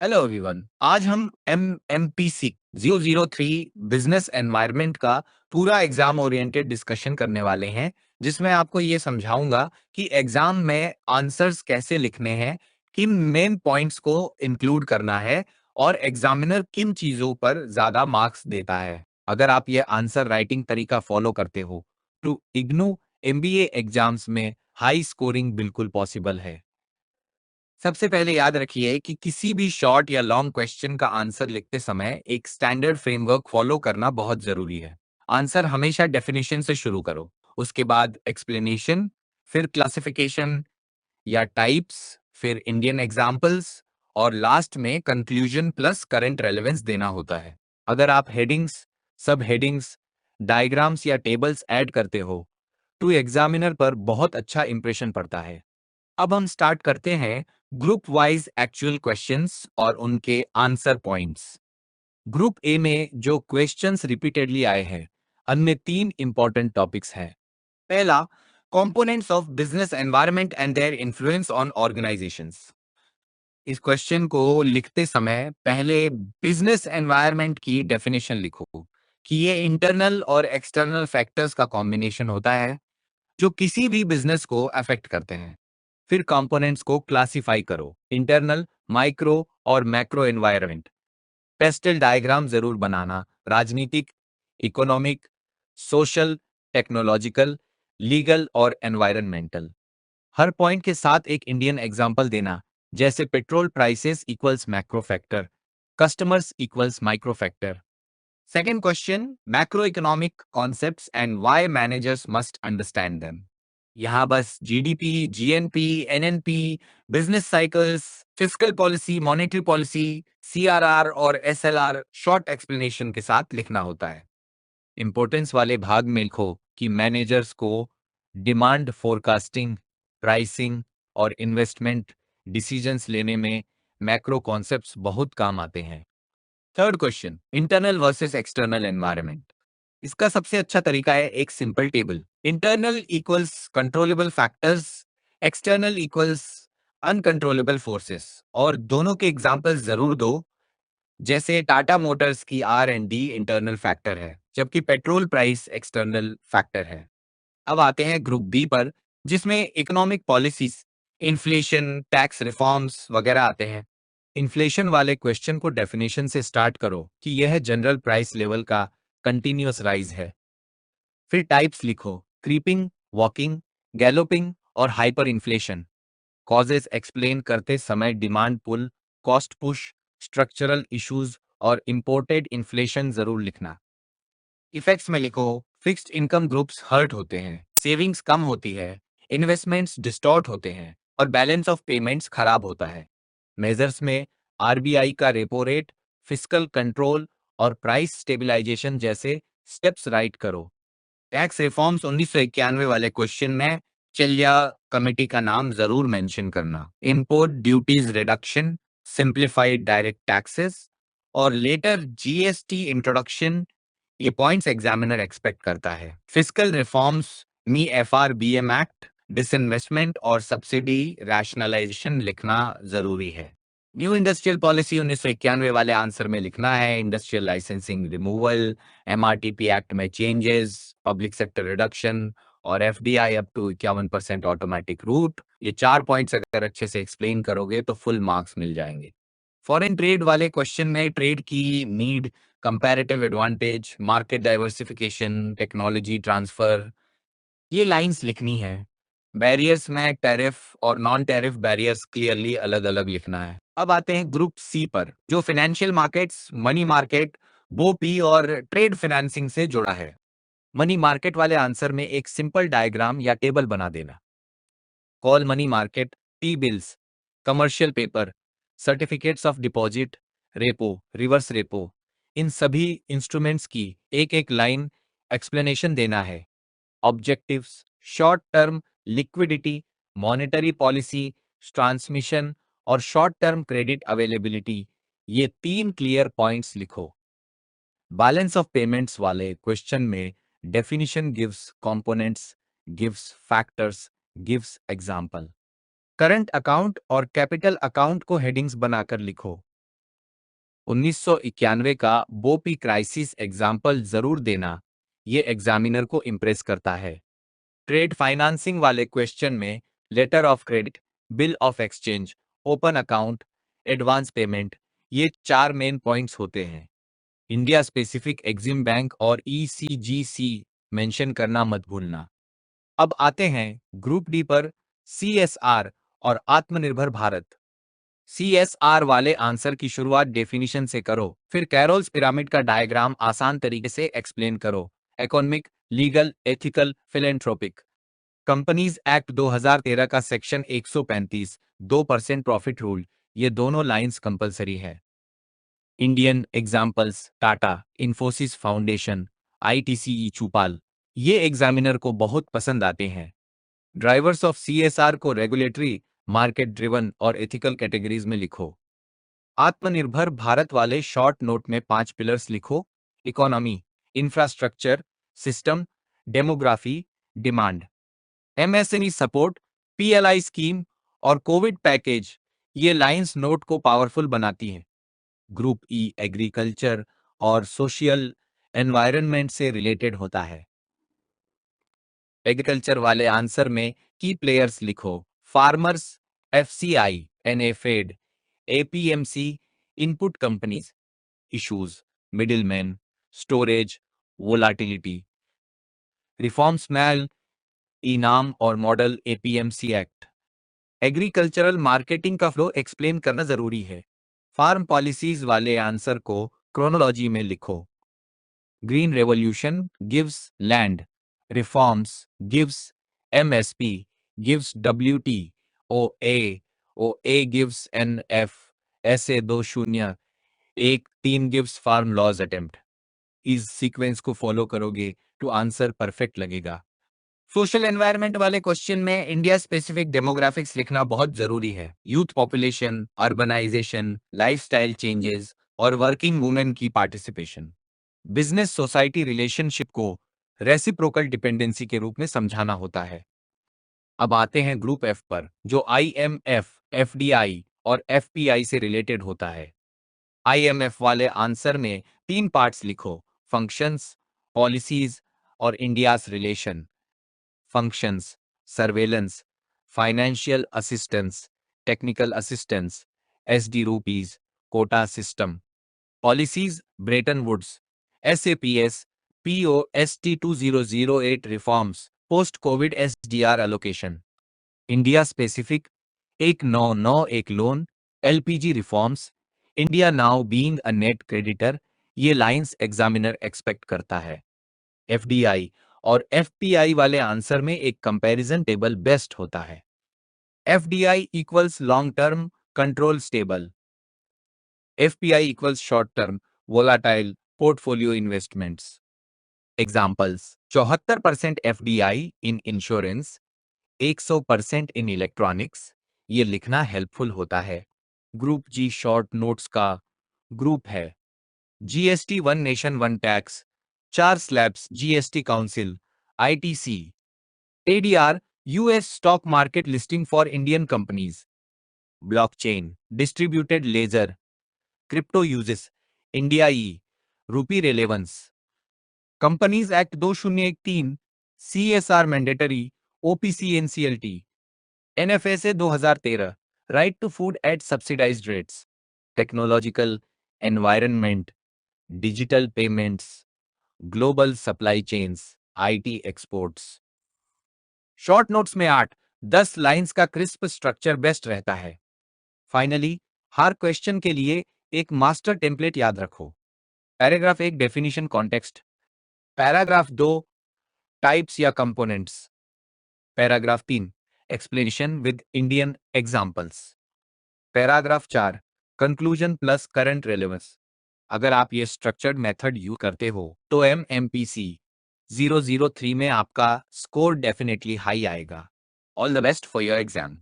Hello everyone. आज हम MMPC 003 business environment का पूरा एग्जाम ओरिएंटेड डिस्कशन करने वाले हैं, जिसमें आपको ये समझाऊंगा कि एग्जाम में आंसर्स कैसे लिखने हैं, किन मेन पॉइंट्स को इंक्लूड करना है और एग्जामिनर किन चीजों पर ज्यादा मार्क्स देता है। अगर आप ये आंसर राइटिंग तरीका फॉलो करते हो तो इग्नू MBA एग्जाम्स में हाई स्कोरिंग बिल्कुल पॉसिबल है। सबसे पहले याद रखिए कि किसी भी शॉर्ट या लॉन्ग क्वेश्चन का आंसर लिखते समय एक स्टैंडर्ड फ्रेमवर्क फॉलो करना बहुत जरूरी है। आंसर हमेशा डेफिनेशन से शुरू करो, उसके बाद एक्सप्लेनेशन, फिर क्लासिफिकेशन या टाइप्स, फिर इंडियन एग्जाम्पल्स और लास्ट में कंक्लूजन प्लस करंट रेलेवेंस देना होता है। अगर आप हेडिंग्स, सब हेडिंग्स, डायग्राम्स या टेबल्स ऐड करते हो तो एग्जामिनर पर बहुत अच्छा इंप्रेशन पड़ता है। अब हम स्टार्ट करते हैं ग्रुप वाइज एक्चुअल क्वेश्चंस और उनके आंसर पॉइंट्स। ग्रुप ए में जो क्वेश्चंस रिपीटेडली आए हैं, अन्य तीन इंपॉर्टेंट टॉपिक्स हैं। पहला, components of business environment and their influence on organisations. इस क्वेश्चन को लिखते समय पहले बिजनेस एनवायरनमेंट की डेफिनेशन लिखो कि ये इंटरनल और एक्सटर्नल फैक्टर्स का कॉम्बिनेशन होता है जो किसी भी बिजनेस को अफेक्ट करते हैं। फिर कंपोनेंट्स को क्लासिफाई करो, इंटरनल, माइक्रो और मैक्रो एनवायरनमेंट। पेस्टल डायग्राम जरूर बनाना, राजनीतिक, इकोनॉमिक, सोशल, टेक्नोलॉजिकल, लीगल और एनवायरनमेंटल। हर पॉइंट के साथ एक इंडियन एग्जांपल देना, जैसे petrol prices equals macro factor, customers equals micro factor. Second question, macro economic concepts and why managers must understand them. यहाँ बस GDP, GNP, NNP, business cycles, fiscal policy, monetary policy, CRR और SLR short explanation के साथ लिखना होता है। Importance वाले भाग में लिखो कि मैनेजर्स को डिमांड फोरकास्टिंग, प्राइसिंग और इन्वेस्टमेंट डिसीजंस लेने में मैक्रो कॉन्सेप्ट्स बहुत काम आते हैं। Third question, internal versus external environment. इसका सबसे अच्छा तरीका है एक simple table. Internal equals controllable factors, external equals uncontrollable forces, और दोनों के एग्जांपल्स जरूर दो। जैसे टाटा मोटर्स की R&D इंटरनल फैक्टर है, जबकि पेट्रोल प्राइस एक्सटर्नल फैक्टर है। अब आते हैं ग्रुप बी पर, जिसमें economic policies, inflation, tax reforms वगैरह आते हैं। इन्फ्लेशन वाले क्वेश्चन को डेफिनेशन से स्टार्ट करो कि यह जनरल प्राइस लेवल का कंटिन्यूअस राइज है। फिर टाइप्स लिखो, क्रीपिंग, वॉकिंग, गैलोपिंग और हाइपर इन्फ्लेशन। कॉजेस एक्सप्लेन करते समय demand pull, cost push, structural issues और इंपोर्टेड इन्फ्लेशन जरूर लिखना। इफेक्ट्स में लिखो, फिक्स्ड इनकम ग्रुप्स हर्ट होते हैं, सेविंग्स कम होती है, इन्वेस्टमेंट्स डिस्टॉर्ट होते हैं और बैलेंस ऑफ पेमेंट्स खराब होता है। मेजर्स में आरबीआई का रेपो रेट, फिस्कल कंट्रोल और प्राइस स्टेबलाइजेशन जैसे स्टेप्स राइट करो। टैक्स रिफॉर्म्स 1991 वाले क्वेश्चन में चलिया कमेटी का नाम जरूर मेंशन करना। Import duties reduction, simplified direct taxes और लेटर जीएसटी इंट्रोडक्शन, ये पॉइंट्स एग्जामिनर एक्सपेक्ट करता है। फिस्कल रिफॉर्म्स, मी FRBM एक्ट, डिसइन्वेस्टमेंट और सब्सिडी रैशनलाइजेशन लिखना जरूरी है। न्यू इंडस्ट्रियल पॉलिसी 1991 वाले आंसर में लिखना है, industrial licensing removal, MRTP act में चेंजेस, पब्लिक सेक्टर रिडक्शन और FDI up to 51% automatic route. ये चार पॉइंट्स अगर अच्छे से एक्सप्लेन करोगे तो फुल मार्क्स मिल जाएंगे। फॉरेन ट्रेड वाले क्वेश्चन में ट्रेड की need, comparative advantage, market diversification, technology transfer, ये लाइंस लिखनी है। बैरियर्स में टैरिफ और नॉन टैरिफ बैरियर्स क्लियरली अलग अलग लिखना है। अब आते हैं ग्रुप सी पर, जो फाइनेंशियल मार्केट्स, मनी मार्केट, बोपी और ट्रेड फाइनेंसिंग से जुड़ा है। मनी मार्केट वाले आंसर में एक सिंपल डायग्राम या टेबल बना देना। Call money market, T bills, commercial paper, certificates of deposit, repo, reverse repo, इन सभी इंस्ट्रूमेंट्स की एक एक लाइन एक्सप्लेनेशन देना है। Objectives, short term liquidity, monetary policy, transmission और शॉर्ट टर्म क्रेडिट अवेलेबिलिटी, ये तीन क्लियर पॉइंट्स लिखो। बैलेंस ऑफ पेमेंट्स वाले क्वेश्चन में definition gives components, gives factors, gives example. Current account और कैपिटल अकाउंट को हेडिंग्स बनाकर लिखो। 1991 का बोपी क्राइसिस एग्जाम्पल जरूर देना, ये एग्जामिनर को इम्प्रेस करता है। ट्रेड फाइनेंसिंग वाले क्वेश्चन में letter of credit, bill of exchange, open account, advance payment, ये 4 मेन पॉइंट्स होते हैं। इंडिया स्पेसिफिक एग्जिम बैंक और ईसीजीसी मेंशन करना मत भूलना। अब आते हैं ग्रुप डी पर, सीएसआर और आत्मनिर्भर भारत। सीएसआर वाले आंसर की शुरुआत डेफिनेशन से करो, फिर कैरोल्स पिरामिड का डायग्राम आसान तरीके से एक्सप्लेन करो। Economic, legal, ethical, philanthropic. Companies act 2013 का सेक्शन 135, 2% प्रॉफिट रूल, ये दोनों लाइंस कंपलसरी है। Indian examples Tata, Infosys foundation, ITC e Choupal, ये एग्जामिनर को बहुत पसंद आते हैं। ड्राइवर्स ऑफ सीएसआर को रेगुलेटरी, मार्केट ड्रिवन और एथिकल कैटेगरीज में लिखो। आत्मनिर्भर भारत वाले शॉर्ट नोट में 5 पिलर्स लिखो। Economy, infrastructure, system, demography, demand. MSME support, PLI scheme और कोविड पैकेज, ये लाइंस नोट को पावरफुल बनाती हैं। ग्रुप ई एग्रीकल्चर और सोशल एनवायरनमेंट से रिलेटेड होता है। एग्रीकल्चर वाले आंसर में की प्लेयर्स लिखो। Farmers, FCI, NAFED, APMC, input companies. Issues, middleman, storage, volatility. Reforms मैल, इनाम और model APMC act. Agricultural marketing का फ्लो एक्सप्लेन करना जरूरी है। फार्म पॉलिसीज वाले आंसर को क्रोनोलॉजी में लिखो। Green revolution gives land, reforms gives MSP, gives W T, O A gives NF, ऐसे 2-0-1-3 गिव्स फार्म लॉज अटेम्प्ट। इस सीक्वेंस को फॉलो करोगे तो आंसर परफेक्ट लगेगा। सोशल एनवायरनमेंट वाले क्वेश्चन में इंडिया स्पेसिफिक डेमोग्राफिक्स लिखना बहुत जरूरी है। Youth population, urbanisation, lifestyle changes और वर्किंग वुमेन की पार्टिसिपेशन। बिजनेस सोसाइटी रिलेशनशिप को रेसिप्रोकल डिपेंडेंसी के रूप में समझाना होता है। अब आते हैं ग्रुप एफ पर, जो आईएमएफ, एफडीआई और एफपीआई से रिलेटेड होता है। आईएमएफ वाले आंसर में 3 पार्ट्स लिखो। फंक्शंस, पॉलिसीज और India's relation. Functions, surveillance, financial assistance, technical assistance, SD rupees, quota system. Policies, Bretton Woods, SAPs, post 2008 reforms, post COVID SDR allocation. India specific 1991 loan, LPG reforms, India now being a net creditor, ये lines examiner expect करता है। FDI और FPI वाले answer में एक comparison table best होता है। FDI equals long term control stable, FPI equals short term volatile portfolio investments. Examples, 74% FDI in insurance, 100% in electronics, ये लिखना हेल्पफुल होता है। ग्रुप जी शॉर्ट नोट्स का ग्रुप है। GST one nation one tax, 4 slabs GST council, ITC, ADR, US stock market listing for Indian companies, blockchain, distributed ledger, crypto uses, India e, rupee relevance, companies act 2013, CSR mandatory, OPC NCLT, NFSA 2013, right to food at subsidised rates, technological environment, digital payments, global supply chains, IT exports. Short notes में 8-10 lines का crisp structure best रहता है। Finally, हर question के लिए एक master template याद रखो। Paragraph 1 definition context, paragraph 2 types या components, paragraph 3 explanation with Indian examples, paragraph 4 conclusion plus current relevance. अगर आप ये स्ट्रक्चर्ड मेथड यूज करते हो तो MMPC 003 में आपका स्कोर डेफिनेटली हाई आएगा। All the best for your exam.